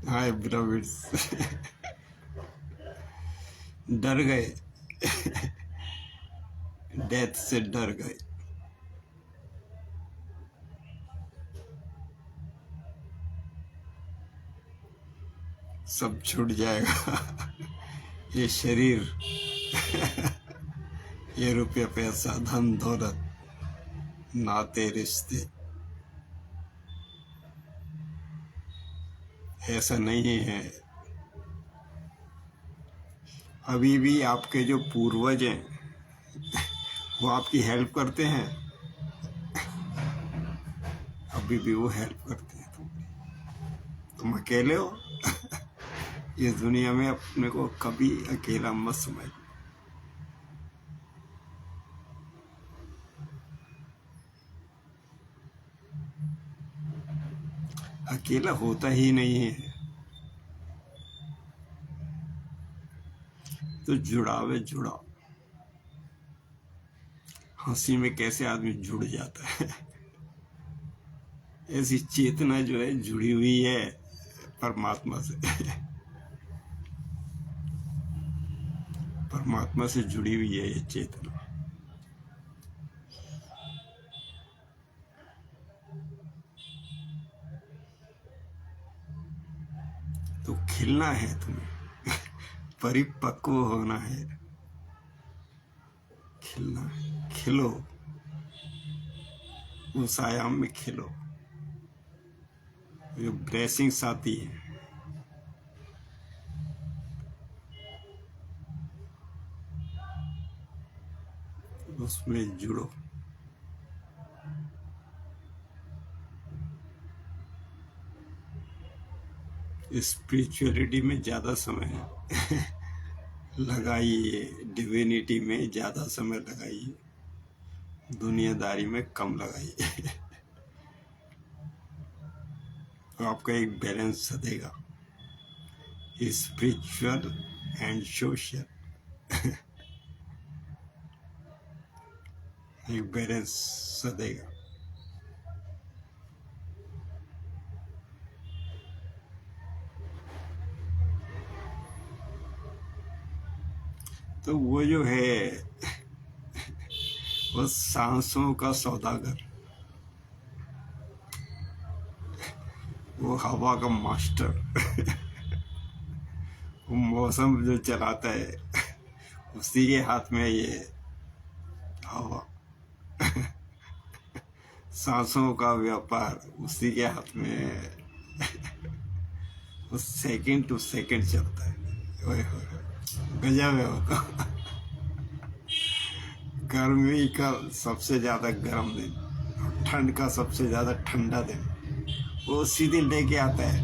हाय Brahmins. डर गए, death से डर गए। सब छूट जाएगा। ये शरीर, ये रुपया पैसा धन दौलत नाते रिश्ते ऐसा नहीं है। अभी भी आपके जो पूर्वज हैं वो आपकी हेल्प करते हैं, अभी भी वो हेल्प करते हैं। तुम अकेले हो। इस दुनिया में अपने को कभी अकेला मत समझ। अकेला होता ही नहीं है। तो जुड़ाव है, जुड़ाव। हंसी में कैसे आदमी जुड़ जाता है। ऐसी चेतना जो है जुड़ी हुई है परमात्मा से। परमात्मा से जुड़ी हुई है ये चेतना। तो खिलना है तुम्हें। परिपक्व होना है, खिलना है। खिलो, उस आयाम में खिलो। जो ब्लेसिंग्स आती है उसमें जुड़ो। स्पिरिचुअलिटी में ज़्यादा समय लगाइए, डिविनिटी में ज़्यादा समय लगाइए, दुनियादारी में कम लगाइए। तो आपका एक बैलेंस सधेगा, स्पिरिचुअल एंड सोशल। एक बैलेंस सधेगा। तो वो जो है वो सांसों का सौदागर, वो हवा का मास्टर। वो मौसम जो चलाता है उसी के हाथ में ये हवा। सांसों का व्यापार उसी के हाथ में है। वो सेकंड टू सेकंड चलता है। ओए होए, गजब है वो तो। गर्मी का सबसे ज्यादा गर्म दिन और ठंड का सबसे ज्यादा ठंडा दिन वो उसी दिन लेके आता है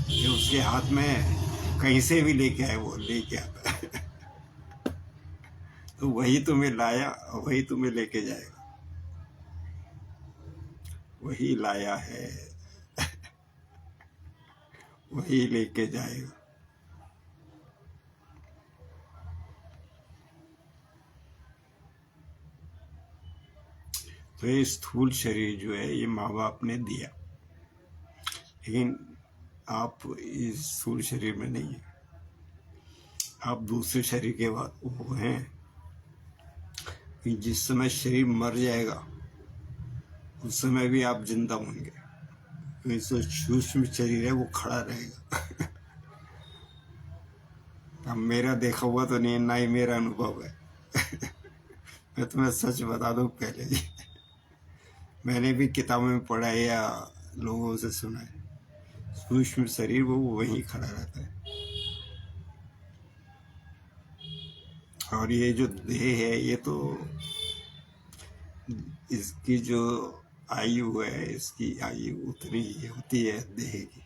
जो उसके हाथ में कहीं से भी लेके आए वो लेके आता है। तो वही तुम्हें लाया, वही तुम्हें लेके जाएगा। वही लाया है, वही लेके जाएगा। तो ये स्थूल शरीर जो है ये माँ बाप ने दिया, लेकिन आप इस स्थूल शरीर में नहीं है। आप दूसरे शरीर के बाद वो हैं कि जिस समय शरीर मर जाएगा उस समय भी आप जिंदा होंगे। तो जो सूक्ष्म शरीर है वो खड़ा रहेगा। अब मेरा देखा हुआ तो नहीं, ना ही मेरा अनुभव है। मैं तुम्हें सच बता दूं, पहले ही मैंने भी किताबों में पढ़ा है या लोगों से सुना है, सूक्ष्म शरीर वो वहीं खड़ा रहता है। और ये जो देह है ये तो इसकी जो आयु है, इसकी आयु उतनी ही होती है देह की।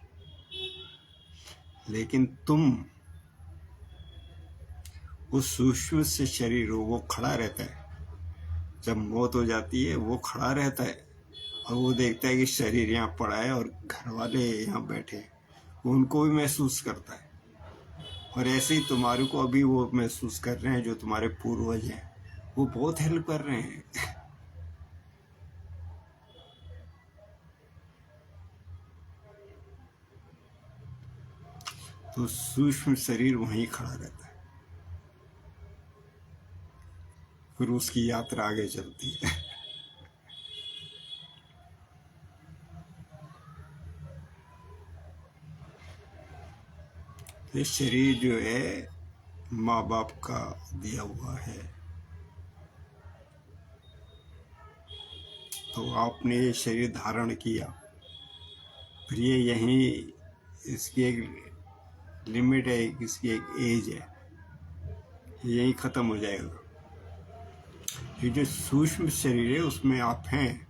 लेकिन तुम उस सूक्ष्म से शरीर हो वो खड़ा रहता है। जब मौत हो जाती है वो खड़ा रहता है और वो देखता है कि शरीर यहाँ पड़ा है और घर वाले यहाँ बैठे हैं, वो उनको भी महसूस करता है। और ऐसे ही तुम्हारे को अभी वो महसूस कर रहे हैं जो तुम्हारे पूर्वज हैं, वो बहुत हेल्प कर रहे हैं। तो सूक्ष्म शरीर वहीं खड़ा रहता है, फिर उसकी यात्रा आगे चलती है। ये शरीर जो है माँ बाप का दिया हुआ है, तो आपने ये शरीर धारण किया, फिर ये यहीं इसकी एक लिमिट है, इसकी एक एज है, यही खत्म हो जाएगा। ये जो सूक्ष्म शरीर है उसमें आप हैं,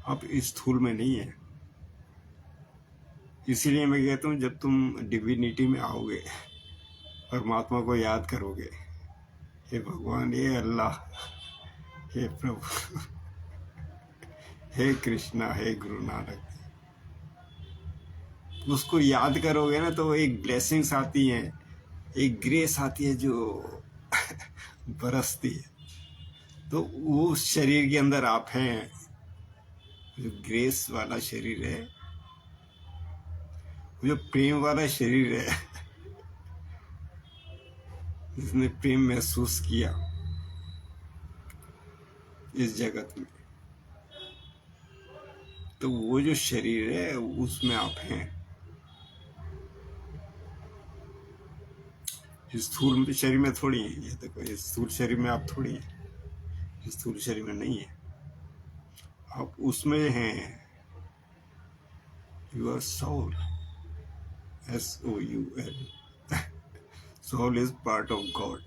आप स्थूल में नहीं है। इसीलिए मैं कहता हूँ जब तुम डिविनिटी में आओगे, परमात्मा को याद करोगे, हे भगवान, हे अल्लाह, हे प्रभु, हे कृष्णा, हे गुरु नानक, उसको याद करोगे ना तो एक ब्लेसिंग्स आती हैं, एक ग्रेस आती है जो बरसती है। तो वो शरीर के अंदर आप हैं, जो ग्रेस वाला शरीर है, जो प्रेम वाला शरीर है, जिसने प्रेम महसूस किया इस जगत में, तो वो जो शरीर है उसमें आप हैं। इस स्थूल शरीर में थोड़ी है, ये देखो, इस स्थूल शरीर में आप थोड़ी है, इस स्थूल शरीर में नहीं है, आप उसमें हैं। Your soul, SOUL, soul is part of God.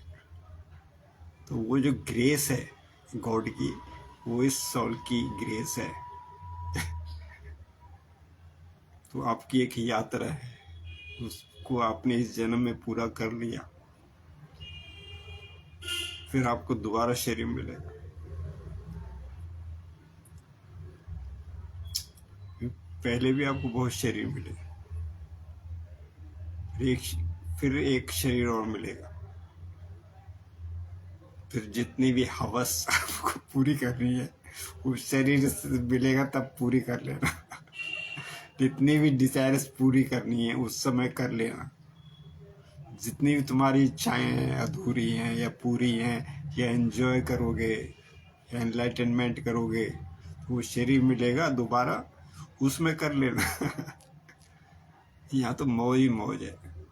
तो वो जो ग्रेस है गॉड की, वो इस सोल की ग्रेस है। तो आपकी एक यात्रा है, उसको आपने इस जन्म में पूरा कर लिया, फिर आपको दोबारा शरीर मिलेगा। पहले भी आपको बहुत शरीर मिले, फिर एक शरीर और मिलेगा, फिर जितनी भी हवस आपको पूरी करनी है उस शरीर से मिलेगा, तब पूरी कर लेना। जितनी भी डिजायर्स पूरी करनी है उस समय कर लेना। जितनी भी तुम्हारी इच्छाएं अधूरी हैं या पूरी हैं, या एंजॉय करोगे या एनलाइटनमेंट करोगे, तो वो शरीर मिलेगा दोबारा, उसमें कर लेना। यहाँ तो मौज ही मौज है,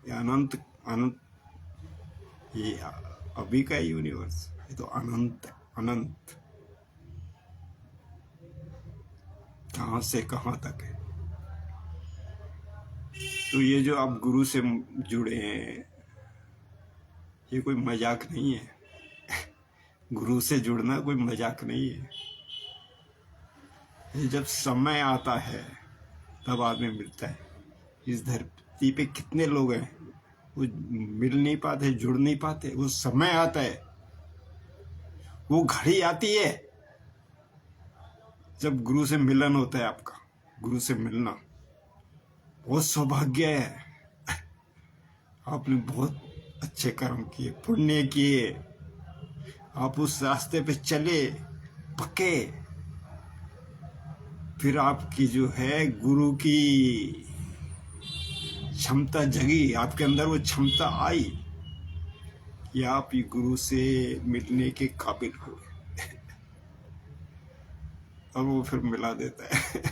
ये अनंत अनंत, ये अभी का यूनिवर्स, ये तो अनंत अनंत, कहाँ से कहाँ तक है। तो ये जो आप गुरु से जुड़े हैं, ये कोई मजाक नहीं है। गुरु से जुड़ना कोई मजाक नहीं है। ये जब समय आता है तब आदमी मिलता है। इस धरती पे कितने लोग हैं वो मिल नहीं पाते, जुड़ नहीं पाते। वो समय आता है, वो घड़ी आती है जब गुरु से मिलन होता है। आपका गुरु से मिलना बहुत सौभाग्य है। आपने बहुत अच्छे कर्म किए, पुण्य किए, आप उस रास्ते पे चले पक्के, फिर आपकी जो है गुरु की क्षमता जगी, आपके अंदर वो क्षमता आई कि आप ये गुरु से मिलने के काबिल हो। और वो फिर मिला देता है।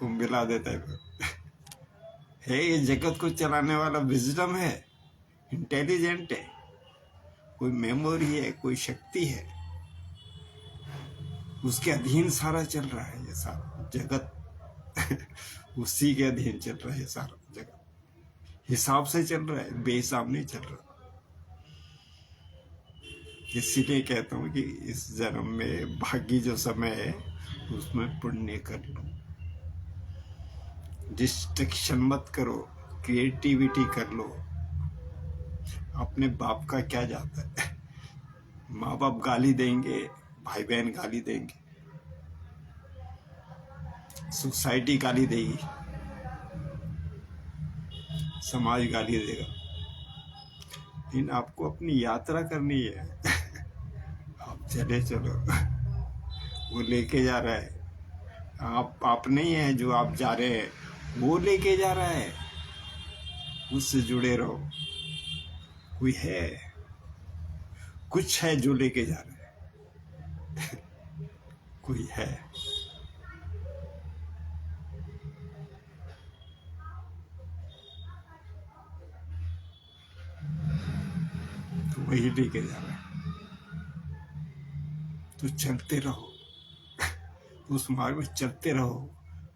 वो मिला देता है। है ये जगत को चलाने वाला विजडम है, इंटेलिजेंट है, कोई मेमोरी है, कोई शक्ति है, उसके अधीन सारा चल रहा है। ये सारा जगत उसी के अधीन चल रहा है। सारा जगत हिसाब से चल रहा है, बेहिसाब नहीं चल रहा। इसीलिए कहता हूँ कि इस जन्म में बाकी जो समय है उसमें पुण्य कर लो, डिस्ट्रक्शन मत करो, क्रिएटिविटी कर लो। अपने बाप का क्या जाता है। माँ बाप गाली देंगे, भाई बहन गाली देंगे, सोसाइटी गाली देगी, समाज गाली देगा, लेकिन आपको अपनी यात्रा करनी है। आप चले चलो, वो लेके जा रहा है। आप नहीं है जो आप जा रहे हैं, वो लेके जा रहा है। उससे जुड़े रहो। कोई है, कुछ है जो लेके जा रहे हैं। कोई है। तो वही लेके जा रहा है। तो चलते रहो, उस मार्ग में चलते रहो,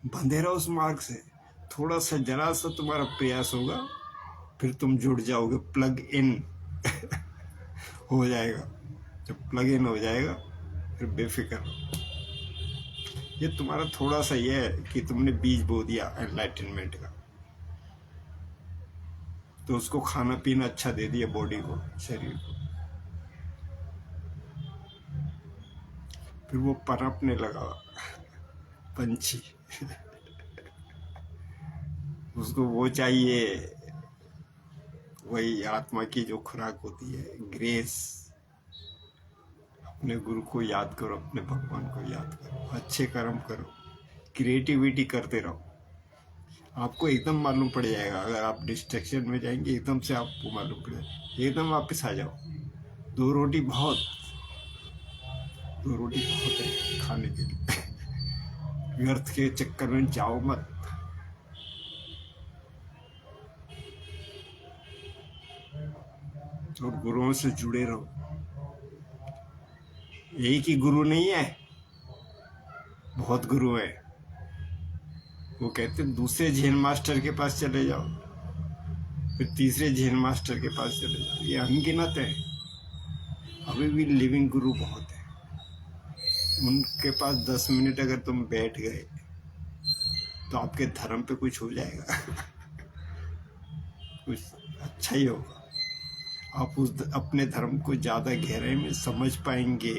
बंधे रहो उस मार्ग से। थोड़ा सा जरा सा तुम्हारा प्रयास होगा, फिर तुम जुड़ जाओगे, प्लग इन हो जाएगा। जब प्लग इन हो जाएगा फिर बेफिक्र रहो। ये तुम्हारा थोड़ा सा ये है कि तुमने बीज बो दिया एनलाइटनमेंट का, तो उसको खाना पीना अच्छा दे दिया बॉडी को, शरीर को, फिर वो पनपने लगा पंछी। उसको वो चाहिए, वही आत्मा की जो खुराक होती है, ग्रेस। अपने गुरु को याद करो, अपने भगवान को याद करो, अच्छे कर्म करो, क्रिएटिविटी करते रहो। आपको एकदम मालूम पड़ जाएगा। अगर आप डिस्ट्रैक्शन में जाएंगे एकदम से आपको मालूम पड़ जाएगा, एकदम वापस आ जाओ। दो रोटी बहुत है खाने के लिए। व्यर्थ के चक्कर में जाओ मत। और गुरुओं से जुड़े रहो। एक ही गुरु नहीं है, बहुत गुरु है। वो कहते हैं दूसरे झेल मास्टर के पास चले जाओ, फिर तीसरे झेल मास्टर के पास चले जाओ। ये अनगिनत है। अभी भी लिविंग गुरु बहुत है। उनके पास 10 मिनट अगर तुम बैठ गए तो आपके धर्म पे कुछ हो जाएगा। कुछ अच्छा ही होगा। आप उस अपने धर्म को ज़्यादा गहराई में समझ पाएंगे,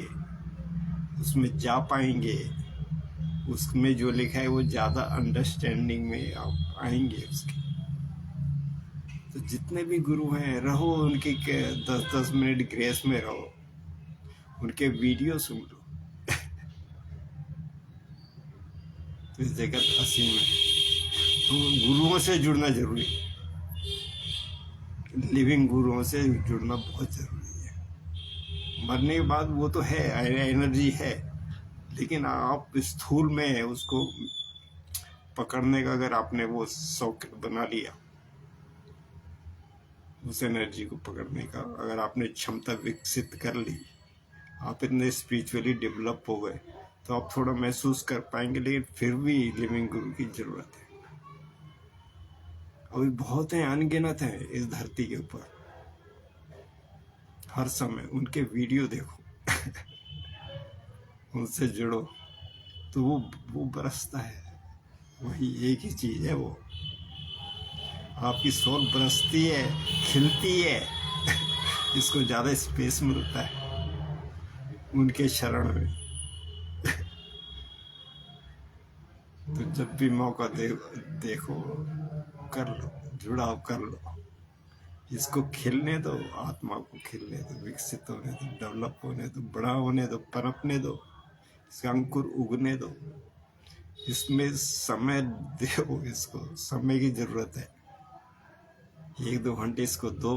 उसमें जा पाएंगे, उसमें जो लिखा है वो ज़्यादा अंडरस्टैंडिंग में आप आएंगे उसके। तो जितने भी गुरु हैं, रहो उनके 10-10 मिनट ग्रेस में रहो, उनके वीडियो सुन लो। तो इस जगत असीम है। तो गुरुओं से जुड़ना जरूरी है। लिविंग गुरुओं से जुड़ना बहुत जरूरी है। मरने के बाद वो तो है, एनर्जी है, लेकिन आप स्थूल में उसको पकड़ने का अगर आपने वो शौक बना लिया, उस एनर्जी को पकड़ने का अगर आपने क्षमता विकसित कर ली, आप इतने स्पिरिचुअली डेवलप हो गए, तो आप थोड़ा महसूस कर पाएंगे। लेकिन फिर भी लिविंग गुरु की जरूरत है। अभी बहुत हैं, अनगिनत हैं इस धरती के ऊपर। हर समय उनके वीडियो देखो। उनसे जुड़ो, तो वो बरसता है। वही एक ही चीज है, वो आपकी सोल बरसती है, खिलती है। इसको ज्यादा स्पेस मिलता है उनके शरण में। तो जब भी मौका देखो, कर लो, जुड़ाव कर लो। इसको खिलने दो, आत्मा को खिलने दो, विकसित होने दो, डेवलप होने दो, बड़ा होने दो, पनपने दो, इसका अंकुर उगने दो। इसमें समय दो, इसको समय की जरूरत है। 1-2 घंटे इसको दो,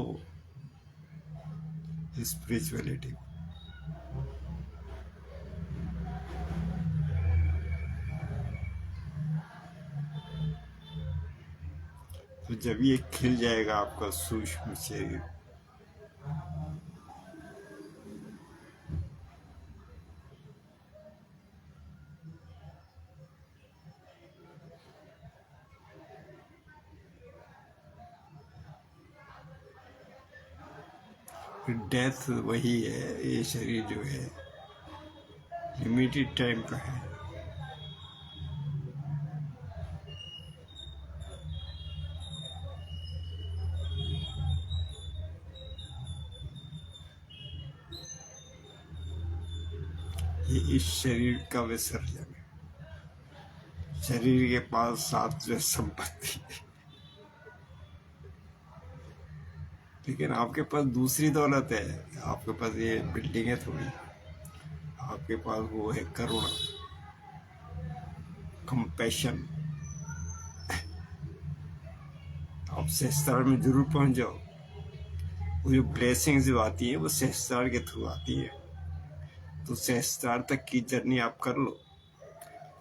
स्पिरिचुअलिटी। तो जब ये खिल जाएगा आपका सूक्ष्म शरीर, डेथ वही है। ये शरीर जो है लिमिटेड टाइम का है। ये इस शरीर का विसर्जन है। शरीर के पास सात्विक संपत्ति, लेकिन आपके पास दूसरी दौलत है। आपके पास ये बिल्डिंग है थोड़ी, आपके पास वो है करुणा, कंपैशन। आप सहस्त्रार में जरूर पहुंच जाओ। वो जो ब्लेसिंग्स जो आती है वो सहस्त्रार के थ्रू आती है। तो सहस्त्रार तक की जर्नी आप कर लो,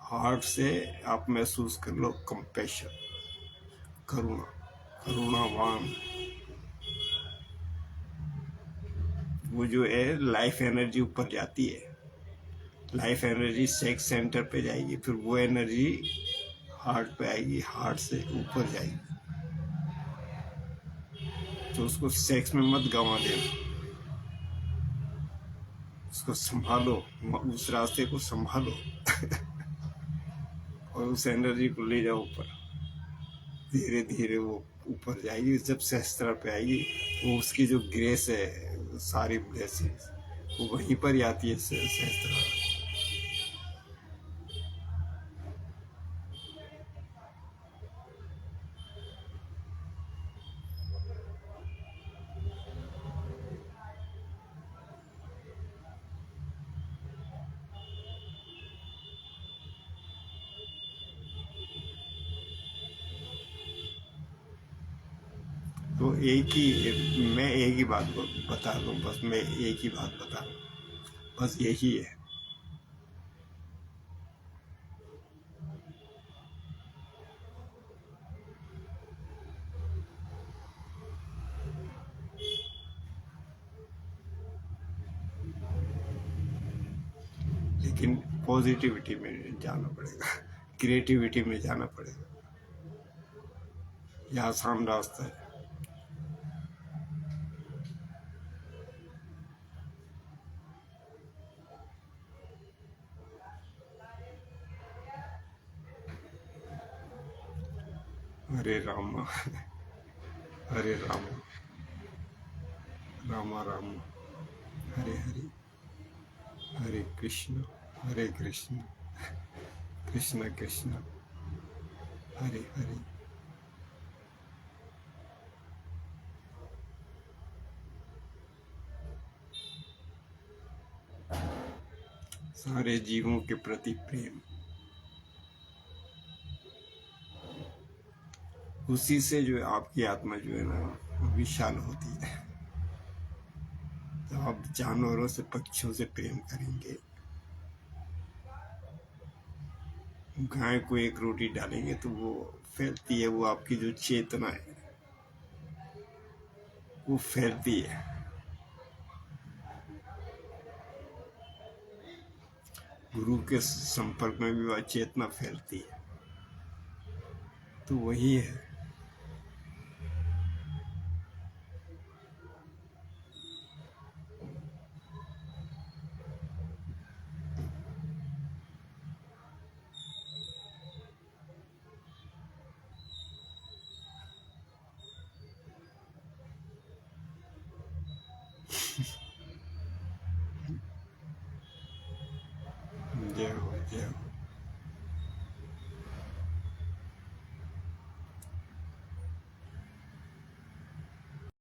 हार्ट से आप महसूस कर लो कंपैशन, करुणा, करुणावान। वो जो है लाइफ एनर्जी ऊपर जाती है, लाइफ एनर्जी सेक्स सेंटर पे जाएगी, फिर वो एनर्जी हार्ट पे आएगी, हार्ट से ऊपर जाएगी। तो उसको सेक्स में मत गंवा देना, उसको संभालो, उस रास्ते को संभालो और उस एनर्जी को ले जाओ ऊपर। धीरे धीरे वो ऊपर जाएगी, जब सहस्त्र पे आएगी वो उसकी जो ग्रेस है, सारी ब्लेसिंग्स वो वहीं पर ही आती है सहस्त्र। तो मैं एक ही बात बता दूं, बस मैं एक ही बात बता दूं, बस यही है। लेकिन पॉजिटिविटी में जाना पड़ेगा, क्रिएटिविटी में जाना पड़ेगा। यह आसान रास्ता है। हरे रामा हरे रामा, रामा रामा, हरे हरे, हरे कृष्ण कृष्ण कृष्ण हरे हरे। सारे जीवों के प्रति प्रेम, उसी से जो है आपकी आत्मा जो है ना विशाल होती है। जब आप जानवरों से, पक्षियों से प्रेम करेंगे, गाय को एक रोटी डालेंगे तो वो फैलती है, वो आपकी जो चेतना है वो फैलती है। गुरु के संपर्क में भी वह चेतना फैलती है। तो वही है